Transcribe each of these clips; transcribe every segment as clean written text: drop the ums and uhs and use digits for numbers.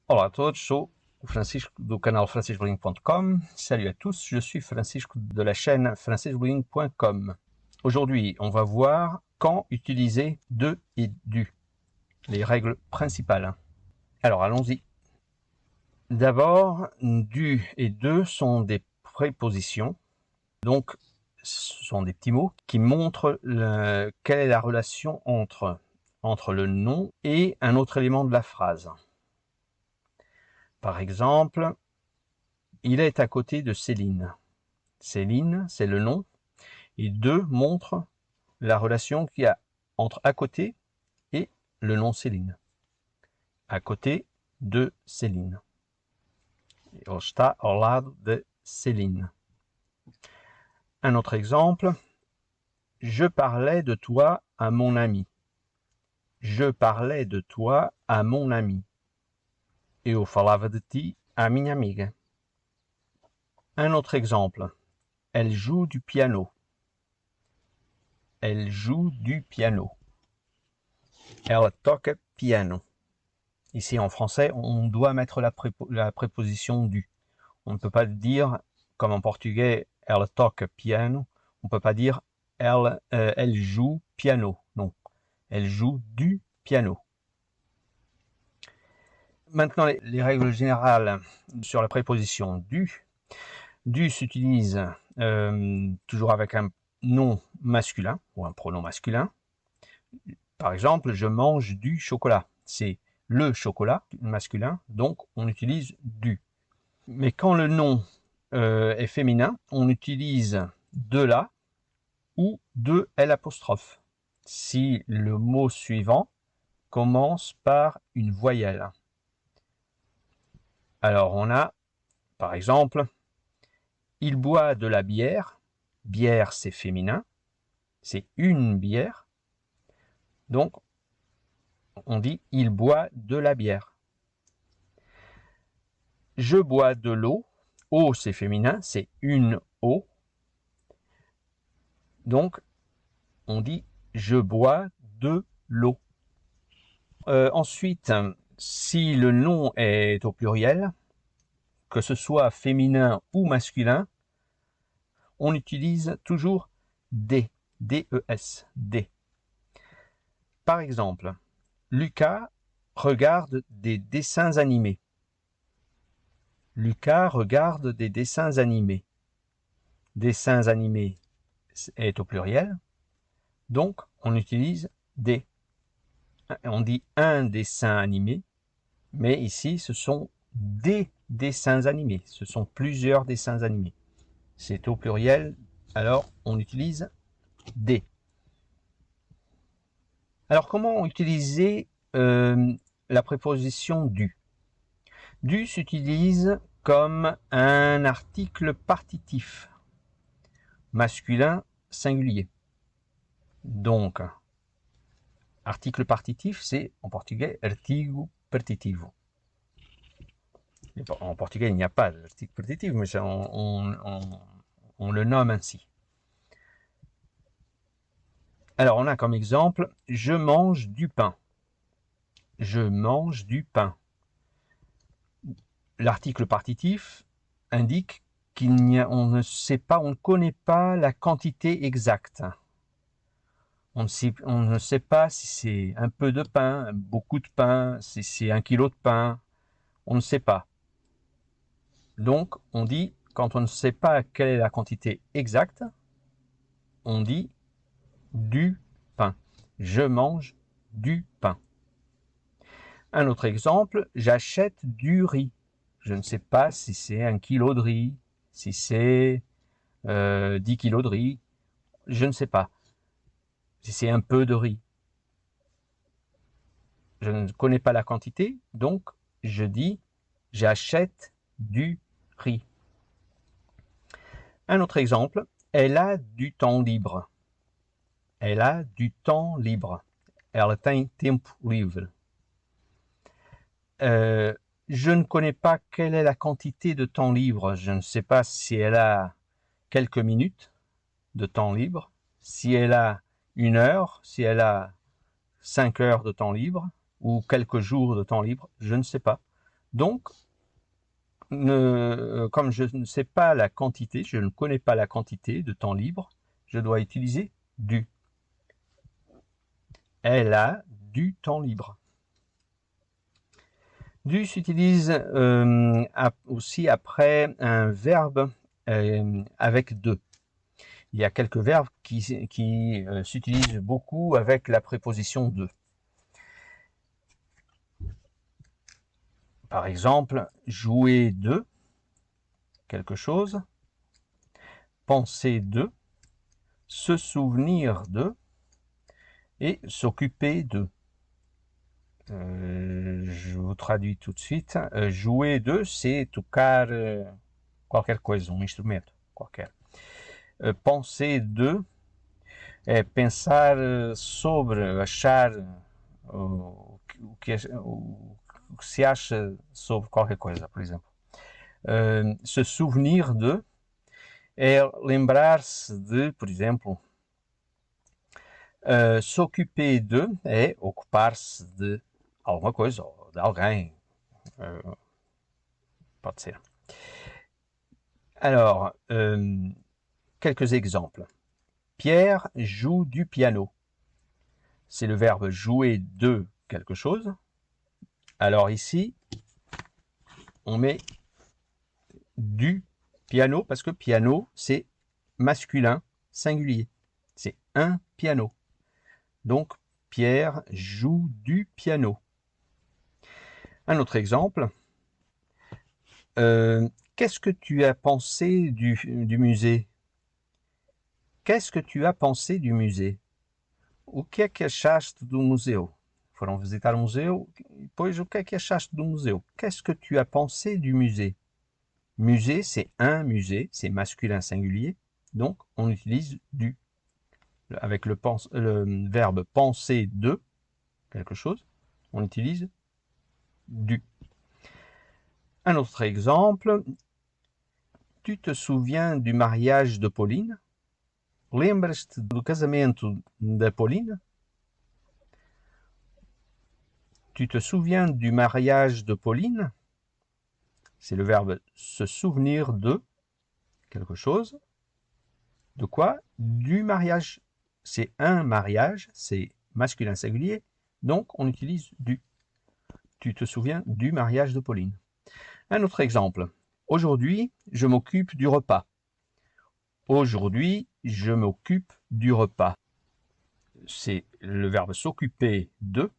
Olá a todos, sou o Francisco do canal franciscoling.com. Salut à tous, je suis Francisco de la chaîne franciscoling.com. Aujourd'hui, on va voir quand utiliser de et du, les règles principales. Alors, allons-y. D'abord, du et de sont des prépositions, donc ce sont des petits mots qui montrent quelle est la relation entre le nom et un autre élément de la phrase. Par exemple, il est à côté de Céline. Céline, c'est le nom, et de montre la relation qu'il y a entre à côté et le nom Céline. À côté de Céline. Ele está ao lado de Céline. Un autre exemple. Je parlais de toi à mon ami. Je parlais de toi à mon ami. Eu falava de ti à minha amiga. Un autre exemple. Elle joue du piano. Elle joue du piano. Ela toca piano. Ici, en français, on doit mettre la préposition du. On ne peut pas dire, comme en portugais, ela toca piano. On ne peut pas dire, elle joue piano. Non, elle joue du piano. Maintenant, les règles générales sur la préposition du. Du s'utilise toujours avec un nom masculin ou un pronom masculin. Par exemple, je mange du chocolat. C'est le chocolat masculin, donc on utilise du. Mais quand le nom est féminin, on utilise de la ou de L', si le mot suivant commence par une voyelle. Alors on a, par exemple, il boit de la bière. Bière, c'est féminin, c'est une bière. Donc, on dit il boit de la bière. Je bois de l'eau. Eau, c'est féminin, c'est une eau. Donc, on dit je bois de l'eau. Ensuite, si le nom est au pluriel, que ce soit féminin ou masculin, on utilise toujours des, D-E-S, des. Par exemple, Lucas regarde des dessins animés. Lucas regarde des dessins animés. Dessins animés est au pluriel, donc on utilise des. On dit un dessin animé, mais ici ce sont des dessins animés, ce sont plusieurs dessins animés. C'est au pluriel, alors on utilise des. Alors comment utiliser la préposition du? Du s'utilise comme un article partitif, masculin singulier. Donc, article partitif, c'est en portugais artigo partitivo. En portugais, il n'y a pas d'article partitif, mais on le nomme ainsi. Alors, on a comme exemple, je mange du pain. Je mange du pain. L'article partitif indique on ne sait pas, on ne connaît pas la quantité exacte. On ne sait pas si c'est un peu de pain, beaucoup de pain, si c'est 1 kilo de pain. On ne sait pas. Donc, on dit, quand on ne sait pas quelle est la quantité exacte, on dit du pain. Je mange du pain. Un autre exemple, j'achète du riz. Je ne sais pas si c'est 1 kilo de riz, si c'est 10 kilos de riz. Je ne sais pas. Si c'est un peu de riz. Je ne connais pas la quantité, donc je dis j'achète du riz. Un autre exemple, elle a du temps libre. Elle a du temps libre. Ela tem tempo livre. Je ne connais pas quelle est la quantité de temps libre. Je ne sais pas si elle a quelques minutes de temps libre, si elle a 1 heure, si elle a 5 heures de temps libre, ou quelques jours de temps libre, je ne sais pas. Donc, comme je ne sais pas la quantité, je ne connais pas la quantité de temps libre, je dois utiliser du. Elle a du temps libre. Du s'utilise aussi après un verbe avec de. Il y a quelques verbes qui s'utilisent beaucoup avec la préposition de. Par exemple, jouer de quelque chose, penser de, se souvenir de et s'occuper de. Je vous traduis tout de suite. Jouer de, c'est tocar qualquer coisa, instrumento qualquer. Penser de é pensar sobre, achar o que se acha sobre qualquer coisa, por exemplo. Se souvenir de é lembrar-se de, por exemplo. S'occuper de é ocupar-se de alguma coisa, ou de alguém. Pode ser. Alors, quelques exemples. Pierre joue du piano. C'est le verbe jouer de quelque chose. Alors ici, on met du piano parce que piano, c'est masculin singulier. C'est un piano. Donc, Pierre joue du piano. Un autre exemple. Qu'est-ce que tu as pensé du musée? Qu'est-ce que tu as pensé du musée? O que é que achaste do museu? Foram visitar o museu, depois o que é que achaste do museu? Qu'est-ce que tu as pensé du musée? Musée, c'est un musée, c'est masculin singulier, donc on utilise du. Avec le verbe penser de quelque chose, on utilise du. Un autre exemple, tu te souviens du mariage de Pauline? Lembras-te do casamento da Pauline? Tu te souviens du mariage de Pauline? C'est le verbe se souvenir de quelque chose. De quoi? Du mariage. C'est un mariage, c'est masculin singulier, donc on utilise du. Tu te souviens du mariage de Pauline. Un autre exemple. Aujourd'hui, je m'occupe du repas. Aujourd'hui, je m'occupe du repas. C'est le verbe s'occuper de.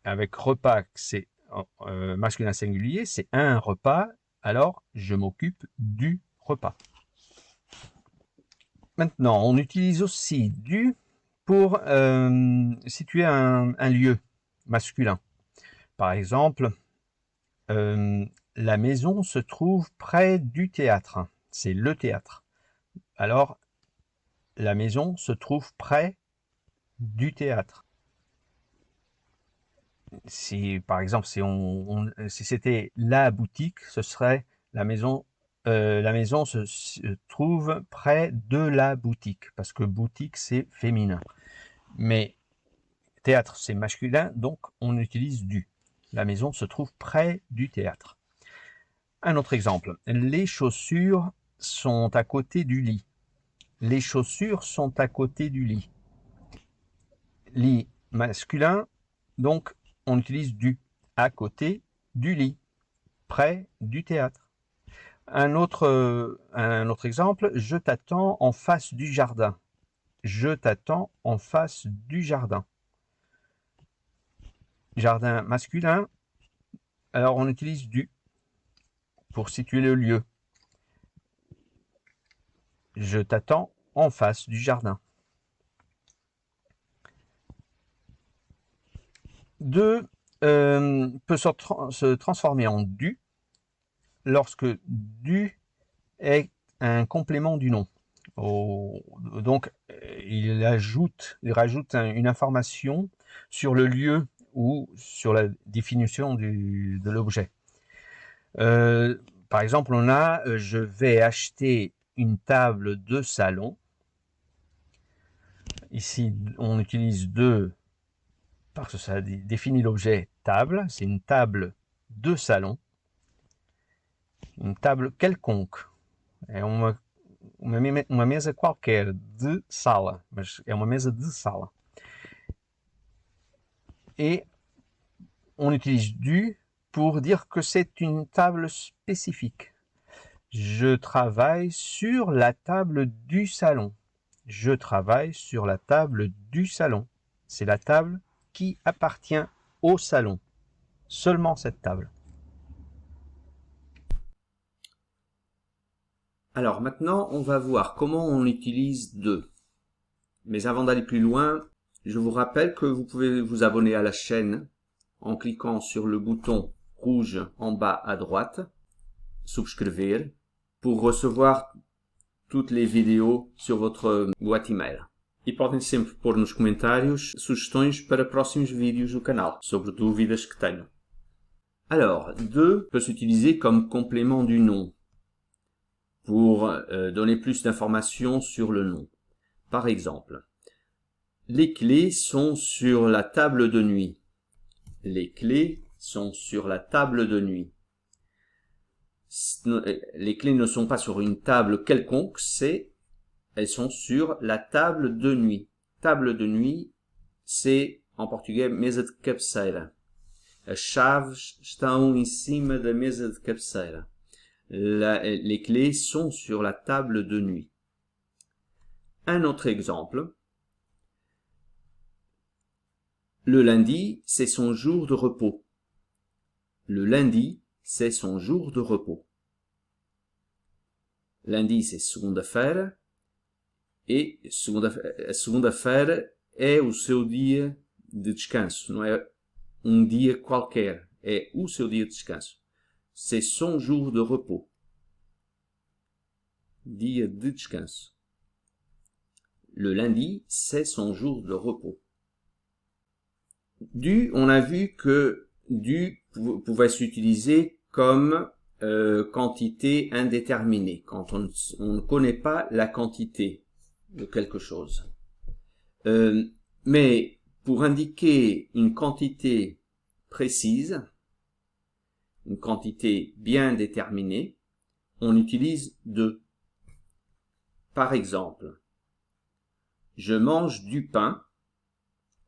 Avec repas, c'est masculin singulier, c'est un repas, alors je m'occupe du repas. Maintenant, on utilise aussi du pour situer un lieu masculin. Par exemple, la maison se trouve près du théâtre. C'est le théâtre. Alors, la maison se trouve près du théâtre. Si, par exemple, si c'était la boutique, ce serait la maison se trouve près de la boutique, parce que boutique, c'est féminin. Mais théâtre, c'est masculin, donc on utilise du. La maison se trouve près du théâtre. Un autre exemple. Les chaussures sont à côté du lit. Les chaussures sont à côté du lit. Lit masculin, donc on utilise du. À côté du lit. Près du théâtre. Un autre exemple. Je t'attends en face du jardin. Je t'attends en face du jardin. Jardin masculin, alors on utilise du pour situer le lieu. Je t'attends en face du jardin. De peut se transformer en du lorsque du est un complément du nom. Donc il rajoute une information sur le lieu ou sur la définition de l'objet. Par exemple, on a je vais acheter une table de salon. Ici, on utilise de parce que ça définit l'objet table. C'est une table de salon, une table quelconque. É uma mesa qualquer de sala, mas é uma mesa de sala. Et on utilise du pour dire que c'est une table spécifique. Je travaille sur la table du salon. Je travaille sur la table du salon. C'est la table qui appartient au salon. Seulement cette table. Alors maintenant, on va voir comment on utilise de. Mais avant d'aller plus loin, je vous rappelle que vous pouvez vous abonner à la chaîne en cliquant sur le bouton rouge en bas à droite, subscrever, pour recevoir toutes les vidéos sur votre boîte email. E podem sempre pôr nos comentários sugestões para próximos vídeos do canal, sobre dúvidas que tenham. Alors, de peut s'utiliser comme complément du nom, pour donner plus d'informations sur le nom. Par exemple, les clés sont sur la table de nuit. Les clés sont sur la table de nuit. Les clés ne sont pas sur une table quelconque, elles sont sur la table de nuit. Table de nuit, c'est en portugais mesa de cabeceira. As chaves estão em cima da mesa de cabeceira. Les clés sont sur la table de nuit. Un autre exemple. Le lundi, c'est son jour de repos. Le lundi, c'est son jour de repos. Lundi, c'est segunda-feira. E segunda-feira é o seu dia de descanso. Não é um dia qualquer. É o seu dia de descanso. C'est son jour de repos. Dia de descanso. Le lundi, c'est son jour de repos. Du, on a vu que du pouvait s'utiliser comme quantité indéterminée, quand on ne connaît pas la quantité de quelque chose. Mais pour indiquer une quantité précise, une quantité bien déterminée, on utilise de. Par exemple, je mange du pain,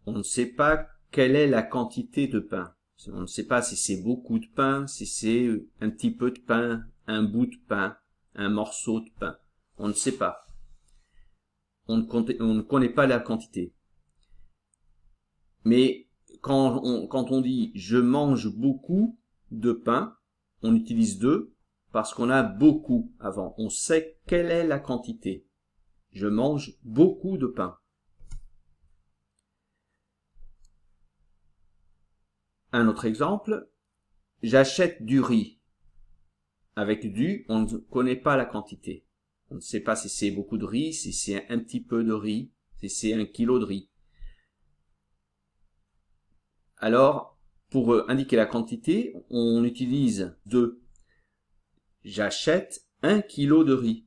on ne sait pas quelle est la quantité de pain. On ne sait pas si c'est beaucoup de pain, si c'est un petit peu de pain, un bout de pain, un morceau de pain. On ne sait pas. On ne connaît pas la quantité. Mais quand on dit « je mange beaucoup de pain », on utilise « de » parce qu'on a « beaucoup » avant. On sait quelle est la quantité. Je mange beaucoup de pain. Un autre exemple, j'achète du riz. Avec du, on ne connaît pas la quantité. On ne sait pas si c'est beaucoup de riz, si c'est un petit peu de riz, si c'est 1 kilo de riz. Alors, pour indiquer la quantité, on utilise de. J'achète 1 kilo de riz.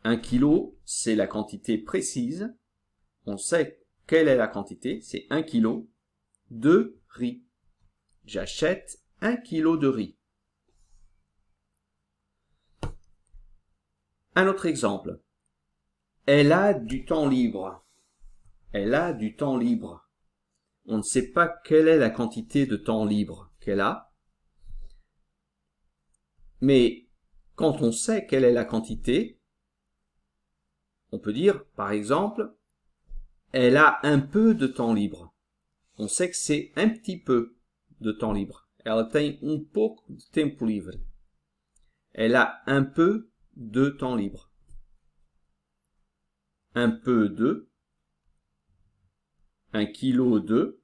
1 kilo, c'est la quantité précise. On sait quelle est la quantité, c'est 1 kilo de riz. J'achète 1 kilo de riz. Un autre exemple. Elle a du temps libre. Elle a du temps libre. On ne sait pas quelle est la quantité de temps libre qu'elle a. Mais quand on sait quelle est la quantité, on peut dire, par exemple, elle a un peu de temps libre. On sait que c'est un petit peu de temps libre. Ela tem pouco de tempo livre. Elle a un peu de temps libre. Un peu de, 1 kilo de,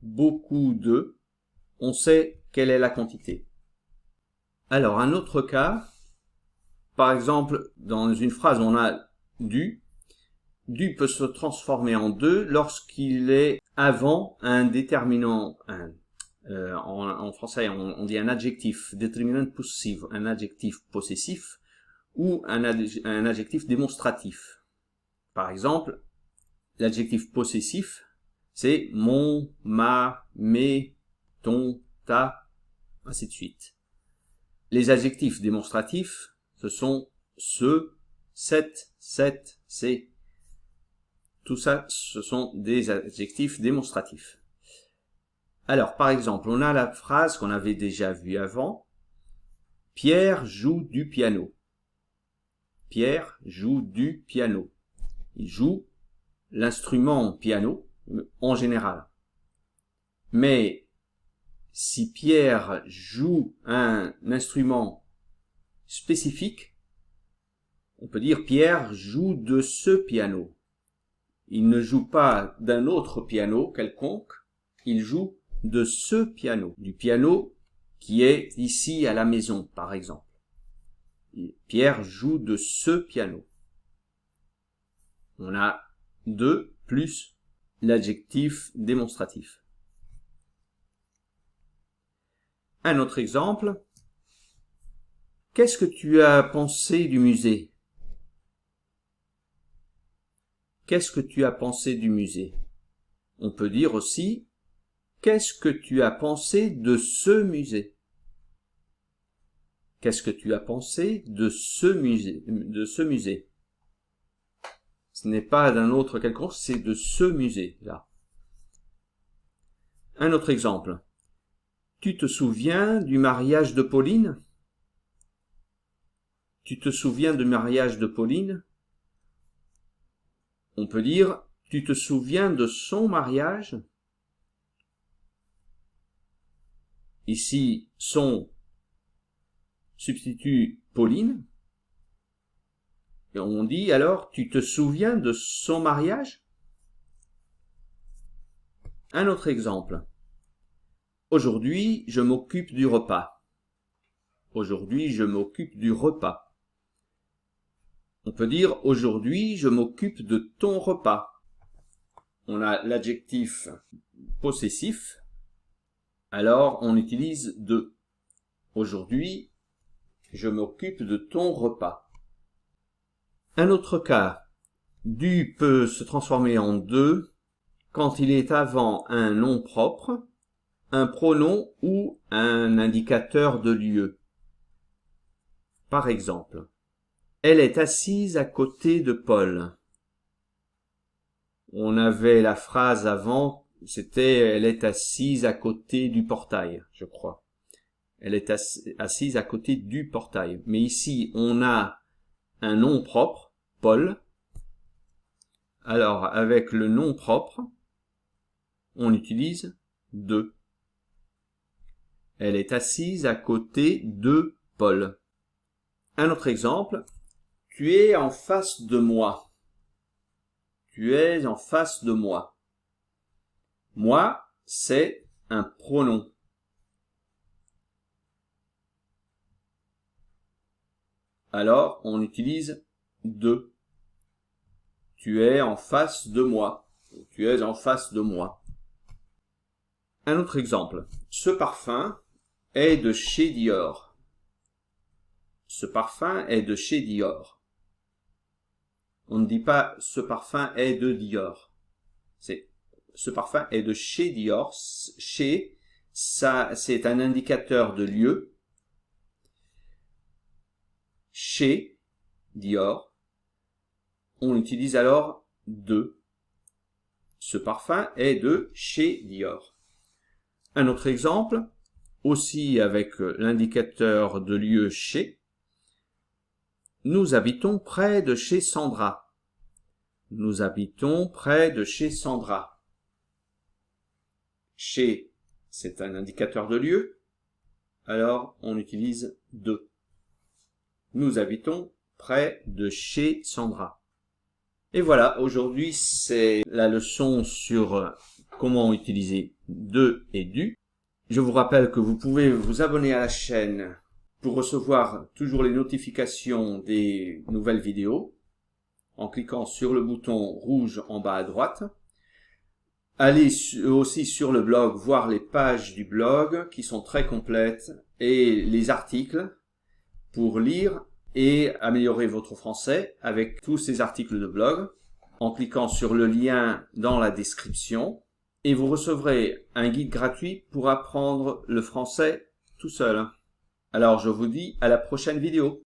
beaucoup de, on sait quelle est la quantité. Alors, un autre cas, par exemple, dans une phrase, on a du. Du peut se transformer en de lorsqu'il est avant un déterminant. En français, on dit un adjectif déterminant possessif, un adjectif possessif ou un adjectif démonstratif. Par exemple, l'adjectif possessif, C'est mon, ma, mes, ton, ta, ainsi de suite. Les adjectifs démonstratifs, ce sont ce, cette, c'est. Tout ça, ce sont des adjectifs démonstratifs. Alors, par exemple, on a la phrase qu'on avait déjà vue avant. Pierre joue du piano. Pierre joue du piano. Il joue l'instrument piano en général. Mais si Pierre joue un instrument spécifique, on peut dire Pierre joue de ce piano. Il ne joue pas d'un autre piano quelconque, il joue de ce piano, du piano qui est ici à la maison, par exemple. Pierre joue de ce piano. On a de plus l'adjectif démonstratif. Un autre exemple. Qu'est-ce que tu as pensé du musée? Qu'est-ce que tu as pensé du musée? On peut dire aussi, qu'est-ce que tu as pensé de ce musée? Qu'est-ce que tu as pensé de ce musée? Ce n'est pas d'un autre quelconque, c'est de ce musée-là. Un autre exemple. Tu te souviens du mariage de Pauline? Tu te souviens du mariage de Pauline? On peut dire, tu te souviens de son mariage? Ici, son substitue Pauline. Et on dit alors, tu te souviens de son mariage? Un autre exemple. Aujourd'hui, je m'occupe du repas. Aujourd'hui, je m'occupe du repas. On peut dire, aujourd'hui, je m'occupe de ton repas. On a l'adjectif possessif. Alors, on utilise de. Aujourd'hui, je m'occupe de ton repas. Un autre cas. Du peut se transformer en de quand il est avant un nom propre, un pronom ou un indicateur de lieu. Par exemple, elle est assise à côté de Paul. On avait la phrase avant, c'était elle est assise à côté du portail, je crois. Elle est assise à côté du portail. Mais ici, on a un nom propre, Paul. Alors, avec le nom propre, on utilise de. Elle est assise à côté de Paul. Un autre exemple. Tu es en face de moi. Tu es en face de moi. Moi, c'est un pronom. Alors, on utilise de. Tu es en face de moi. Tu es en face de moi. Un autre exemple. Ce parfum est de chez Dior. Ce parfum est de chez Dior. On ne dit pas ce parfum est de Dior. C'est ce parfum est de chez Dior. Chez, ça, c'est un indicateur de lieu. Chez Dior, on utilise alors de. Ce parfum est de chez Dior. Un autre exemple, aussi avec l'indicateur de lieu chez. Nous habitons près de chez Sandra. Nous habitons près de chez Sandra. Chez, c'est un indicateur de lieu. Alors, on utilise de. Nous habitons près de chez Sandra. Et voilà, aujourd'hui, c'est la leçon sur comment utiliser de et du. Je vous rappelle que vous pouvez vous abonner à la chaîne pour recevoir toujours les notifications des nouvelles vidéos en cliquant sur le bouton rouge en bas à droite. Allez aussi sur le blog voir les pages du blog qui sont très complètes et les articles pour lire et améliorer votre français avec tous ces articles de blog en cliquant sur le lien dans la description. et vous recevrez un guide gratuit pour apprendre le français tout seul. Alors je vous dis à la prochaine vidéo.